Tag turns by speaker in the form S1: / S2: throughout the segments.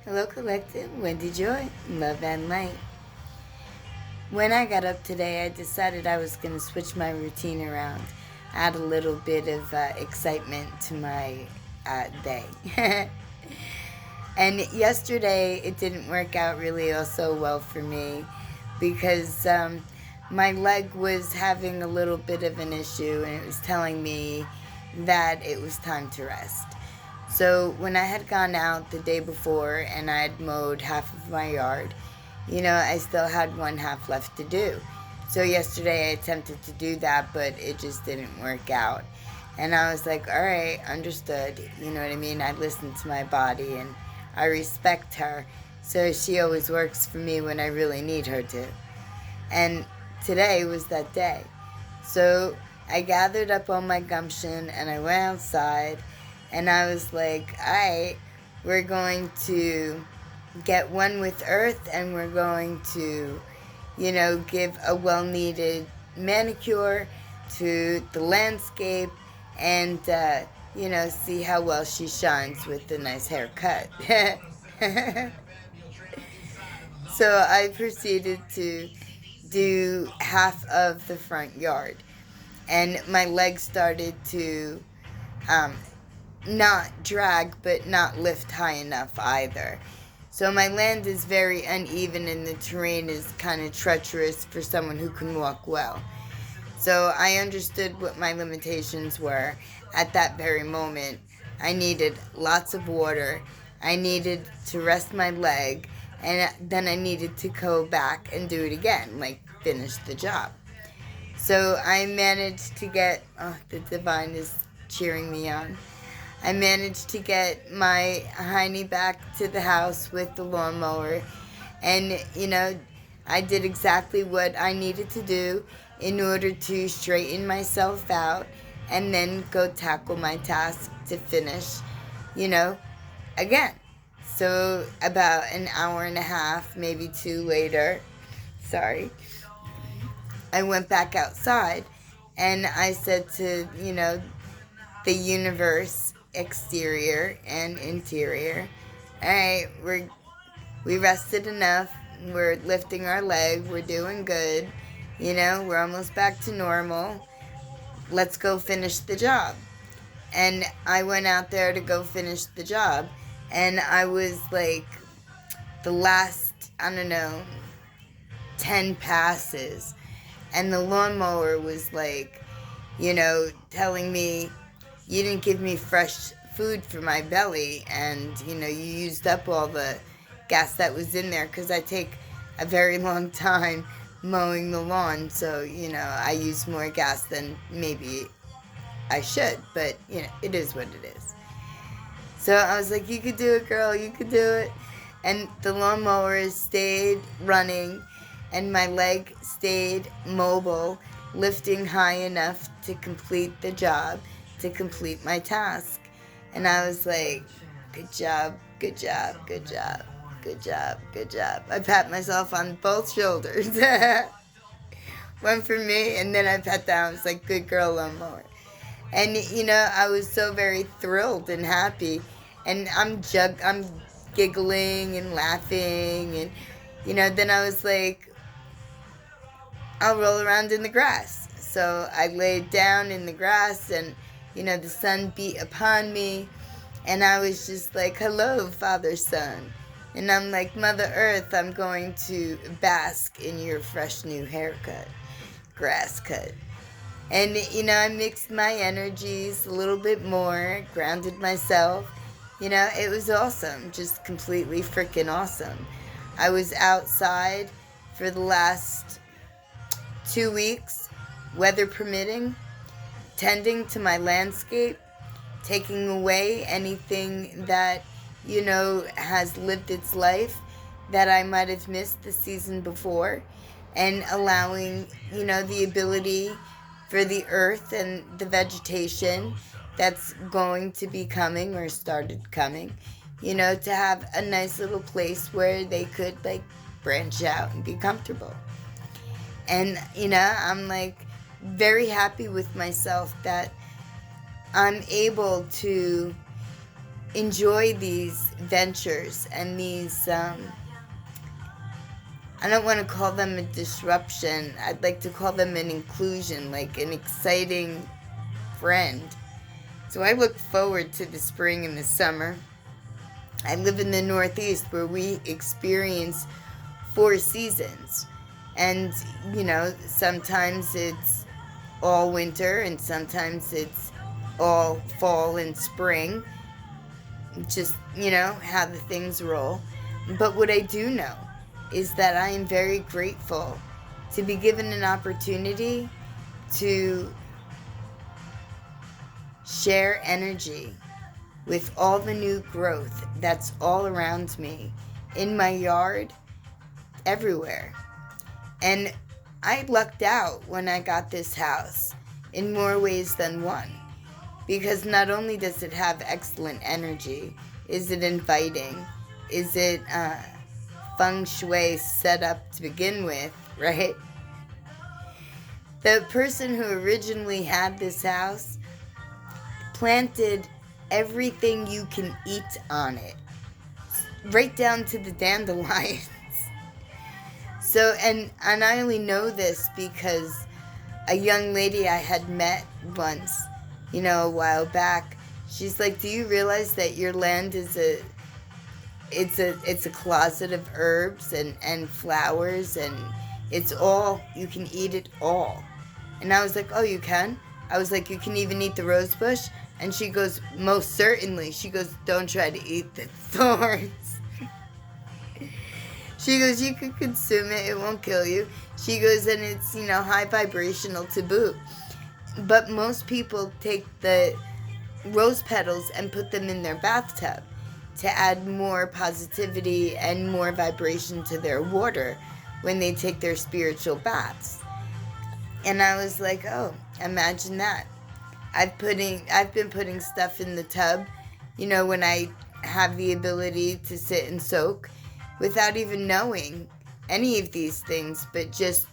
S1: Hello, Collective. Wendy Joy, Love and Light. When I got up today, I decided I was going to switch my routine around, add a little bit of excitement to my day. And yesterday, it didn't work out really so well for me because my leg was having a little bit of an issue and it was telling me that it was time to rest. So when I had gone out the day before and I had mowed half of my yard, I still had one half left to do. So yesterday I attempted to do that, but it just didn't work out. And I was like, all right, understood. You know what I mean? I listened to my body and I respect her. So she always works for me when I really need her to. And today was that day. So I gathered up all my gumption and I went outside and I was like, all right, we're going to get one with Earth and we're going to, give a well needed manicure to the landscape and, see how well she shines with the nice haircut. So I proceeded to do half of the front yard and my legs started to um, not drag but not lift high enough either. So my land is very uneven and the terrain is kind of treacherous for someone who can walk well. So I understood what my limitations were at that very moment. I needed lots of water. I needed to rest my leg and then I needed to go back and do it again, like finish the job. So I managed to get, the divine is cheering me on. I managed to get my hiney back to the house with the lawnmower. And, I did exactly what I needed to do in order to straighten myself out and then go tackle my task to finish, again. So about an hour and a half, maybe two later, sorry, I went back outside and I said to, the universe, exterior and interior, all right, we rested enough. We're lifting our leg. We're doing good. We're almost back to normal. Let's go finish the job. And I went out there to go finish the job. And I was like, the last, I don't know, 10 passes. And the lawnmower was like, telling me, you didn't give me fresh food for my belly, and you used up all the gas that was in there because I take a very long time mowing the lawn, so I use more gas than maybe I should, but it is what it is. So I was like, you could do it, girl, you could do it. And the lawnmower stayed running and my leg stayed mobile, lifting high enough to complete the job, to complete my task. And I was like, good job, good job, good job, good job, good job. I pat myself on both shoulders. One for me, and then I pat down. I was like, good girl, lawnmower. And I was so very thrilled and happy, and I'm giggling and laughing, and then I was like, I'll roll around in the grass. So I laid down in the grass, and the sun beat upon me, and I was just like, hello, Father Sun. And I'm like, Mother Earth, I'm going to bask in your fresh new haircut, grass cut. And, I mixed my energies a little bit more, grounded myself. It was awesome, just completely freaking awesome. I was outside for the last 2 weeks, weather permitting, tending to my landscape, taking away anything that, has lived its life that I might have missed the season before, and allowing, the ability for the earth and the vegetation that's going to be coming or started coming, to have a nice little place where they could like branch out and be comfortable. And, I'm like very happy with myself that I'm able to enjoy these ventures and these, I don't want to call them a disruption. I'd like to call them an inclusion, like an exciting friend. So I look forward to the spring and the summer. I live in the Northeast where we experience 4 seasons. And, sometimes it's all winter and sometimes it's all fall and spring. Just, how the things roll. But what I do know is that I am very grateful to be given an opportunity to share energy with all the new growth that's all around me, in my yard, everywhere. And I lucked out when I got this house in more ways than one, because not only does it have excellent energy, is it inviting, is it feng shui set up to begin with, right? The person who originally had this house planted everything you can eat on it, right down to the dandelions. So, and I only know this because a young lady I had met once, a while back, she's like, do you realize that your land is it's a closet of herbs and flowers, and it's all, you can eat it all. And I was like, oh, you can? I was like, you can even eat the rose bush? And she goes, most certainly. She goes, don't try to eat the thorns. She goes, you can consume it, it won't kill you. She goes, and it's, high vibrational to boot. But most people take the rose petals and put them in their bathtub to add more positivity and more vibration to their water when they take their spiritual baths. And I was like, oh, imagine that. I've been putting stuff in the tub, when I have the ability to sit and soak, without even knowing any of these things, but just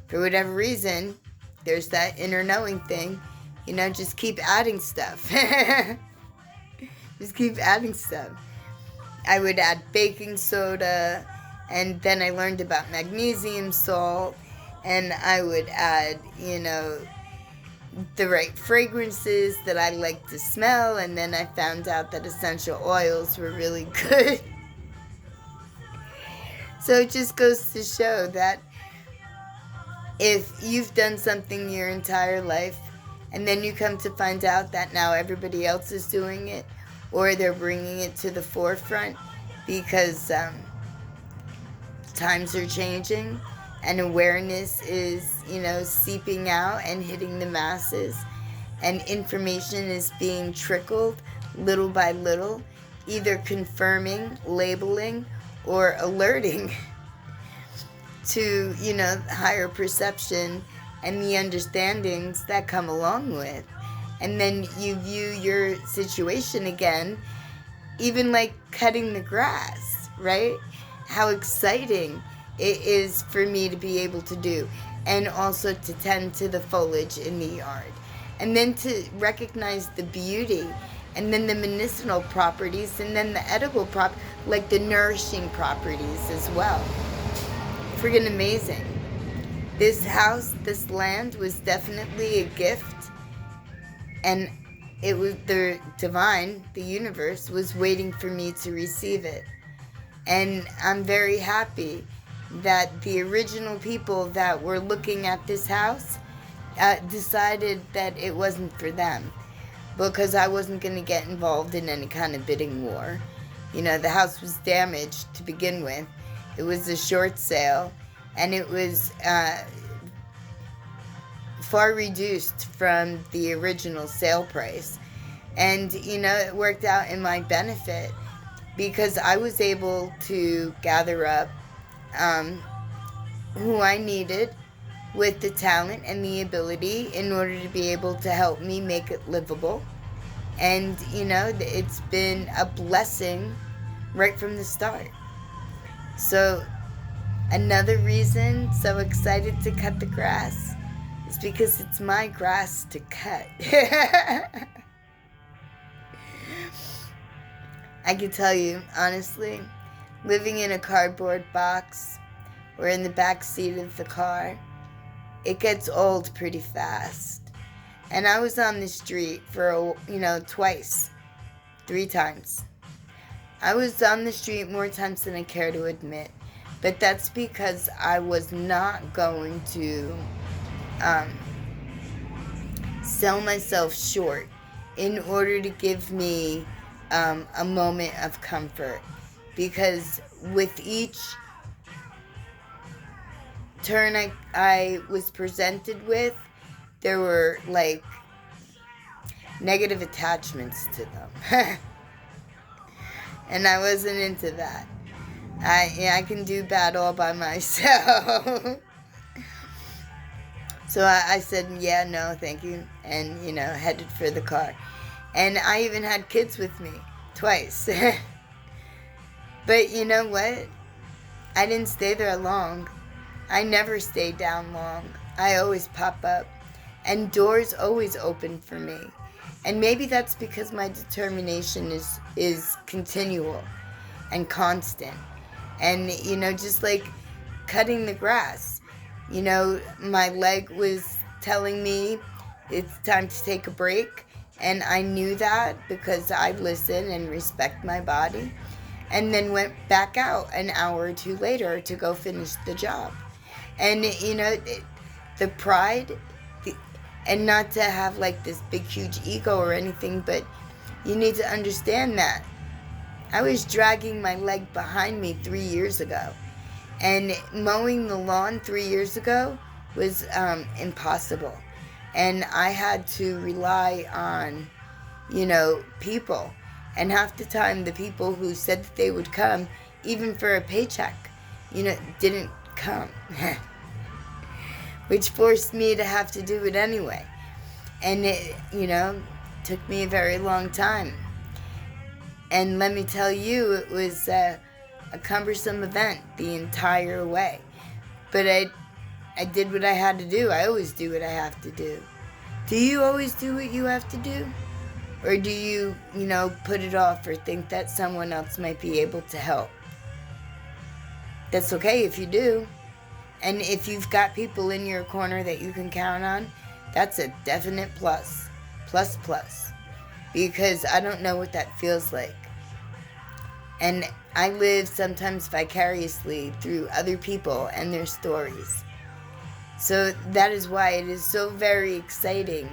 S1: for whatever reason, there's that inner knowing thing, just keep adding stuff. Just keep adding stuff. I would add baking soda, and then I learned about magnesium salt, and I would add, the right fragrances that I like to smell, and then I found out that essential oils were really good. So it just goes to show that if you've done something your entire life, and then you come to find out that now everybody else is doing it, or they're bringing it to the forefront because times are changing, and awareness is, seeping out and hitting the masses, and information is being trickled little by little, either confirming, labeling, or alerting to, higher perception and the understandings that come along with. And then you view your situation again, even like cutting the grass, right? How exciting it is for me to be able to do, and also to tend to the foliage in the yard, and then to recognize the beauty, and then the medicinal properties, and then the edible like the nourishing properties as well. Friggin' amazing. This house, this land was definitely a gift, and it was the divine, the universe, was waiting for me to receive it. And I'm very happy that the original people that were looking at this house decided that it wasn't for them, because I wasn't going to get involved in any kind of bidding war. The house was damaged to begin with. It was a short sale, and it was far reduced from the original sale price. And, it worked out in my benefit, because I was able to gather up who I needed with the talent and the ability in order to be able to help me make it livable. And, it's been a blessing right from the start. So, another reason so excited to cut the grass is because it's my grass to cut. I can tell you, honestly, living in a cardboard box or in the back seat of the car, it gets old pretty fast. And I was on the street for, twice, 3 times. I was on the street more times than I care to admit. But that's because I was not going to sell myself short in order to give me a moment of comfort. Because with each turn I was presented with, there were like negative attachments to them. And I wasn't into that. I can do bad all by myself. So I said, yeah, no, thank you. And, headed for the car. And I even had kids with me twice. But you know what? I didn't stay there long. I never stayed down long. I always pop up. And doors always open for me. And maybe that's because my determination is continual and constant. And, just like cutting the grass. My leg was telling me it's time to take a break. And I knew that because I listen and respect my body. And then went back out an hour or two later to go finish the job. And, the pride, and not to have like this big, huge ego or anything, but you need to understand that I was dragging my leg behind me 3 years ago. And mowing the lawn 3 years ago was impossible. And I had to rely on, people. And half the time, the people who said that they would come, even for a paycheck, didn't come. Which forced me to have to do it anyway. And it, took me a very long time. And let me tell you, it was a cumbersome event the entire way. But I did what I had to do. I always do what I have to do. Do you always do what you have to do? Or do you, put it off or think that someone else might be able to help? That's okay if you do. And if you've got people in your corner that you can count on, that's a definite plus. Plus, plus. Because I don't know what that feels like. And I live sometimes vicariously through other people and their stories. So that is why it is so very exciting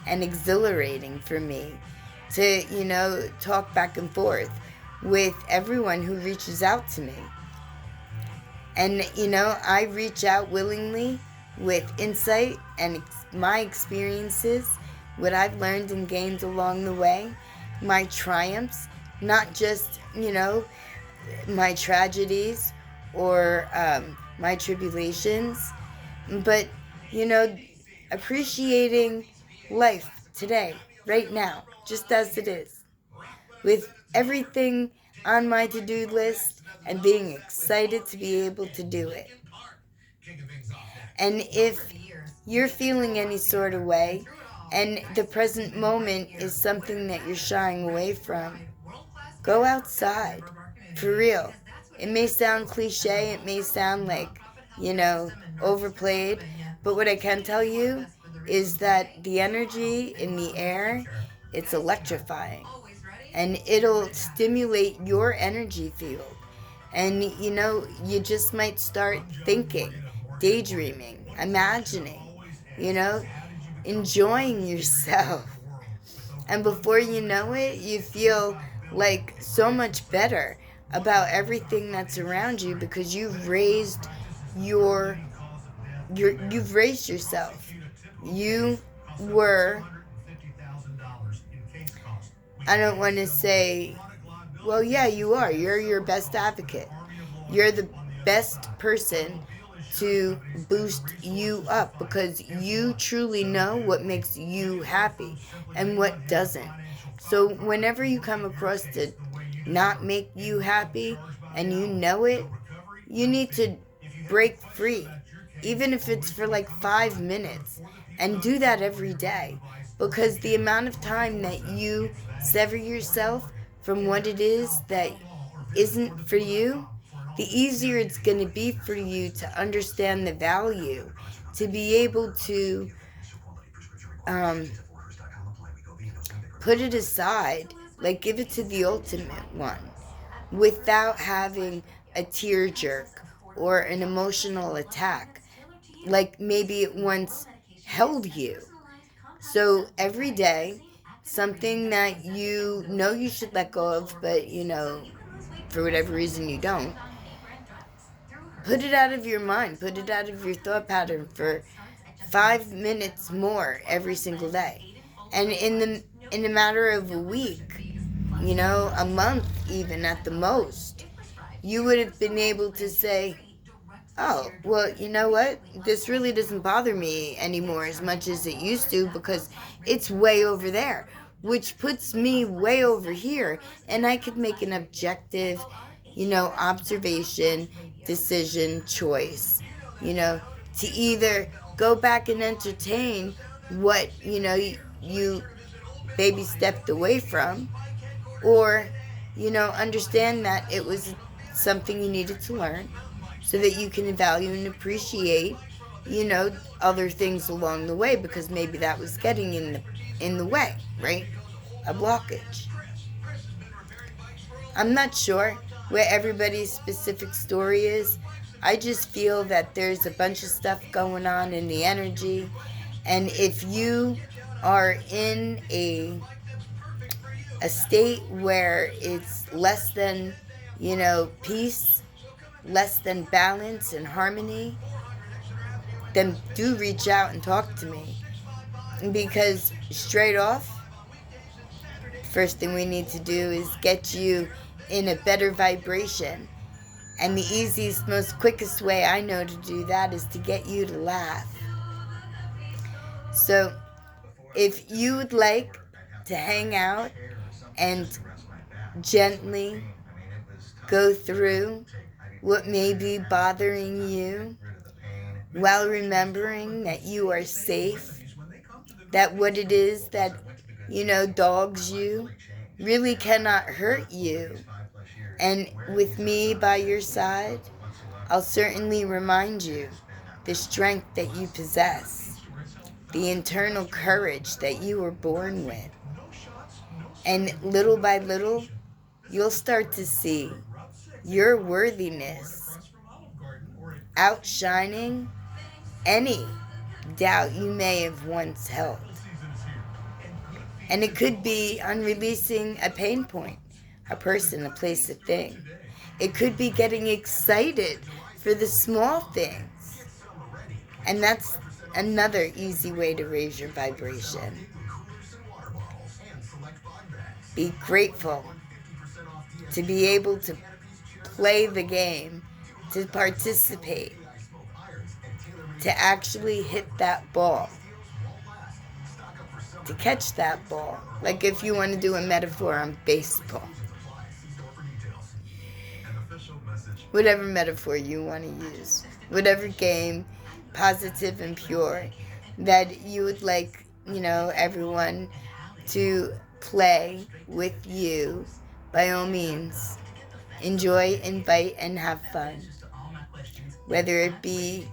S1: and exhilarating for me to, talk back and forth with everyone who reaches out to me. And, I reach out willingly with insight and my experiences, what I've learned and gained along the way, my triumphs, not just, my tragedies or my tribulations, but, appreciating life today, right now, just as it is, with everything on my to-do list and being excited to be able to do it. And if you're feeling any sort of way and the present moment is something that you're shying away from, go outside. For real. It may sound cliche, it may sound like, overplayed, but what I can tell you is that the energy in the air, it's electrifying. And it'll stimulate your energy field. And, you just might start thinking, daydreaming, imagining, enjoying yourself. And before you know it, you feel like so much better about everything that's around you because you've raised you've raised yourself. You were, I don't want to say, well, yeah, you are. You're your best advocate. You're the best person to boost you up because you truly know what makes you happy and what doesn't. So whenever you come across to not make you happy and you know it, you need to break free, even if it's for like 5 minutes, and do that every day, because the amount of time that you sever yourself from what it is that isn't for you, the easier it's going to be for you to understand the value, to be able to um, put it aside, like give it to the ultimate one, without having a tear jerk or an emotional attack, like maybe it once held you. So every day, something that you know you should let go of, but for whatever reason you don't, put it out of your mind, put it out of your thought pattern for 5 minutes more every single day. And in a matter of a week, a month even at the most, you would have been able to say, oh, well, you know what? This really doesn't bother me anymore as much as it used to because it's way over there, which puts me way over here, and I could make an objective, observation, decision, choice, to either go back and entertain what, you baby stepped away from, or, understand that it was something you needed to learn so that you can value and appreciate, other things along the way, because maybe that was getting in the way, right? A blockage. I'm not sure what everybody's specific story is. I just feel that there's a bunch of stuff going on in the energy, and if you are in a state where it's less than, peace, less than balance and harmony, then do reach out and talk to me. Because straight off, first thing we need to do is get you in a better vibration. And the easiest, most quickest way I know to do that is to get you to laugh. So if you would like to hang out and gently go through what may be bothering you while remembering that you are safe, that what it is that, dogs you really cannot hurt you. And with me by your side, I'll certainly remind you the strength that you possess, the internal courage that you were born with. And little by little, you'll start to see your worthiness outshining any doubt you may have once held. And it could be on releasing a pain point, a person, a place, a thing. It could be getting excited for the small things. And that's another easy way to raise your vibration. Be grateful to be able to play the game, to participate, to actually hit that ball, to catch that ball. Like if you want to do a metaphor on baseball. Whatever metaphor you want to use. Whatever game, positive and pure, that you would like, everyone to play with you, by all means. Enjoy, invite, and have fun. Whether it be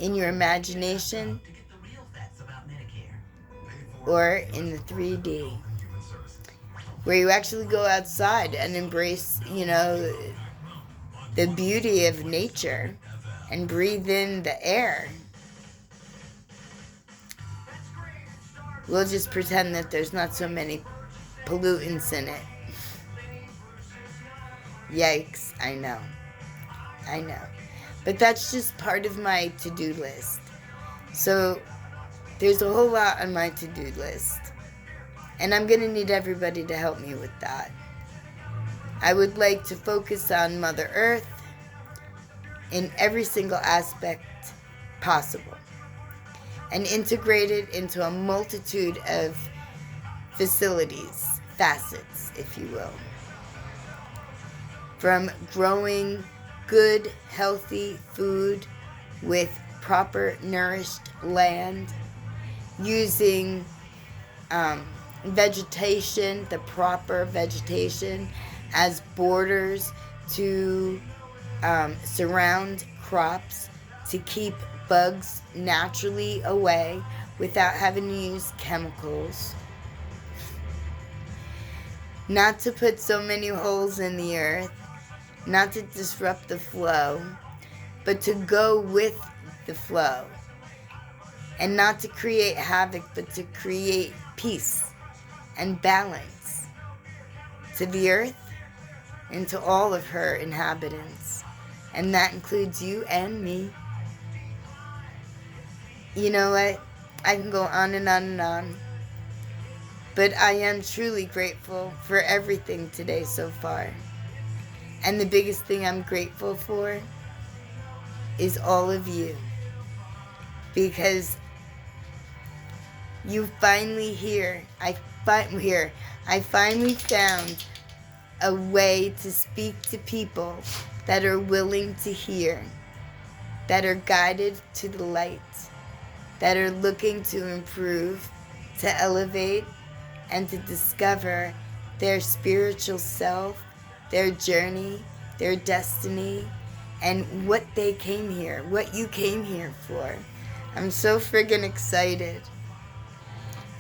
S1: in your imagination or in the 3D, where you actually go outside and embrace, the beauty of nature and breathe in the air. We'll just pretend that there's not so many pollutants in it. Yikes, I know. But that's just part of my to-do list. So there's a whole lot on my to-do list. And I'm going to need everybody to help me with that. I would like to focus on Mother Earth in every single aspect possible, and integrate it into a multitude of facilities, facets, if you will. From growing good, healthy food with proper, nourished land, using vegetation, the proper vegetation, as borders to surround crops, to keep bugs naturally away without having to use chemicals. Not to put so many holes in the earth, not to disrupt the flow, but to go with the flow. And not to create havoc, but to create peace and balance to the earth and to all of her inhabitants. And that includes you and me. You know what? I can go on and on and on. But I am truly grateful for everything today so far. And the biggest thing I'm grateful for is all of you. Because you finally here. I finally found a way to speak to people that are willing to hear, that are guided to the light, that are looking to improve, to elevate, and to discover their spiritual self, their journey, their destiny, and what they came here, what you came here for. I'm so friggin' excited.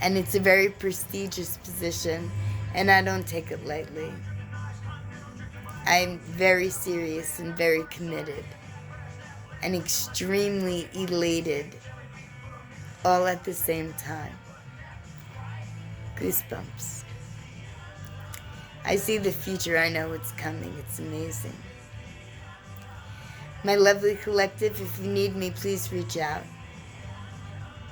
S1: And it's a very prestigious position, and I don't take it lightly. I'm very serious and very committed and extremely elated all at the same time. Goosebumps. I see the future. I know what's coming. It's amazing. My lovely collective, if you need me, please reach out.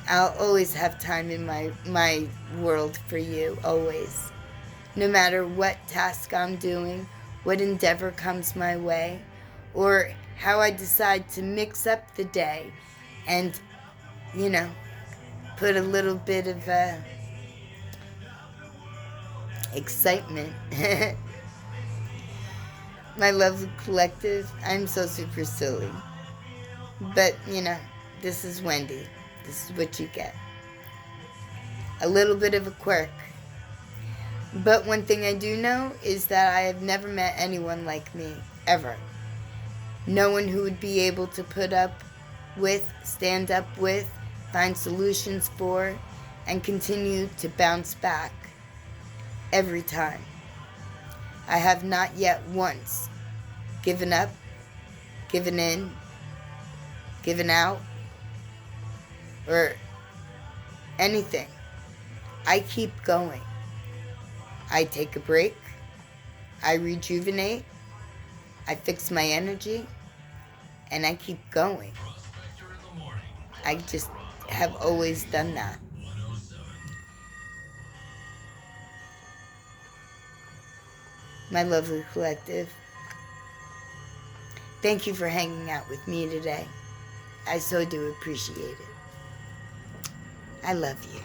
S1: I'll always have time in my world for you, always. No matter what task I'm doing, what endeavor comes my way, or how I decide to mix up the day and, put a little bit of excitement. My lovely collective, I'm so super silly. But, this is Wendy. This is what you get. A little bit of a quirk. But one thing I do know is that I have never met anyone like me, ever. No one who would be able to put up with, stand up with, find solutions for, and continue to bounce back every time. I have not yet once given up, given in, given out, or anything. I keep going. I take a break. I rejuvenate. I fix my energy. And I keep going. I just have always done that. My lovely collective, thank you for hanging out with me today. I so do appreciate it. I love you.